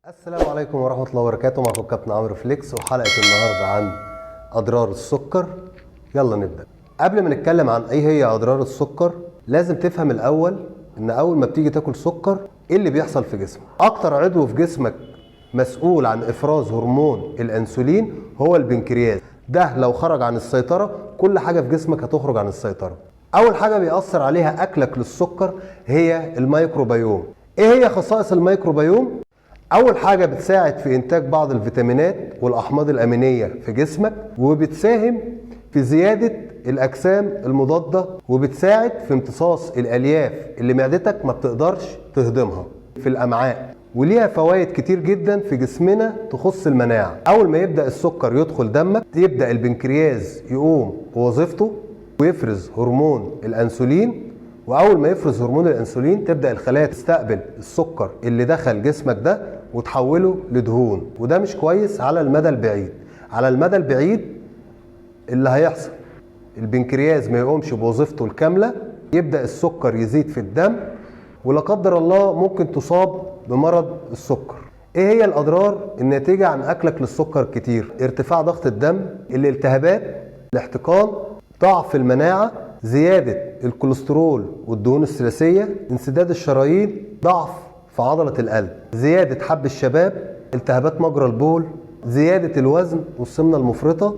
السلام عليكم ورحمة الله وبركاته. معكم كابتن عمرو فليكس وحلقة النهاردة عن أضرار السكر. يلا نبدأ. قبل ما نتكلم عن ايه هي أضرار السكر لازم تفهم الأول إن أول ما بتيجي تاكل سكر ايه اللي بيحصل في جسمك. أكتر عضو في جسمك مسؤول عن إفراز هرمون الأنسولين هو البنكرياس. ده لو خرج عن السيطرة كل حاجة في جسمك هتخرج عن السيطرة. أول حاجة بيأثر عليها أكلك للسكر هي الميكروبيوم. ايه هي خصائص الميكروبيوم؟ أول حاجة بتساعد في إنتاج بعض الفيتامينات والأحماض الأمينية في جسمك، وبتساهم في زيادة الأجسام المضادة، وبتساعد في امتصاص الألياف اللي معدتك ما بتقدرش تهضمها في الأمعاء، وليها فوائد كتير جدا في جسمنا تخص المناعة. أول ما يبدأ السكر يدخل دمك يبدأ البنكرياس يقوم بوظيفته ويفرز هرمون الأنسولين، واول ما يفرز هرمون الانسولين تبدا الخلايا تستقبل السكر اللي دخل جسمك ده وتحوله لدهون، وده مش كويس على المدى البعيد. على المدى البعيد اللي هيحصل البنكرياس ما يقومش بوظيفته الكامله، يبدا السكر يزيد في الدم، ولا قدر الله ممكن تصاب بمرض السكر. ايه هي الاضرار الناتجه عن اكلك للسكر كتير؟ ارتفاع ضغط الدم، الالتهابات، الاحتقان، ضعف المناعه، زيادة الكوليسترول والدهون الثلاثية، انسداد الشرايين، ضعف في عضلة القلب، زيادة حب الشباب، التهابات مجرى البول، زيادة الوزن والسمنة المفرطة.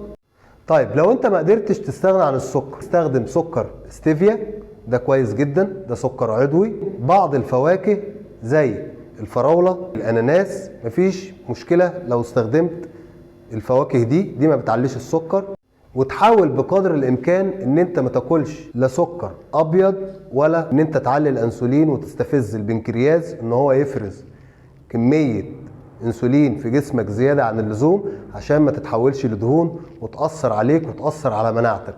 طيب لو انت ما قدرتش تستغنى عن السكر استخدم سكر ستيفيا، ده كويس جدا، ده سكر عضوي. بعض الفواكه زي الفراولة، الاناناس، مفيش مشكلة لو استخدمت الفواكه دي ما بتعليش السكر. وتحاول بقدر الامكان ان انت ما تاكلش لا سكر ابيض ولا ان انت تعلي الانسولين وتستفز البنكرياس ان هو يفرز كميه انسولين في جسمك زياده عن اللزوم عشان ما تتحولش لدهون وتاثر عليك وتاثر على مناعتك.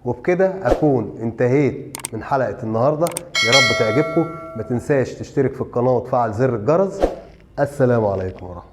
وبكده اكون انتهيت من حلقه النهارده، يا رب تعجبكم. ما تنساش تشترك في القناه وتفعل زر الجرس. السلام عليكم ورحمه الله.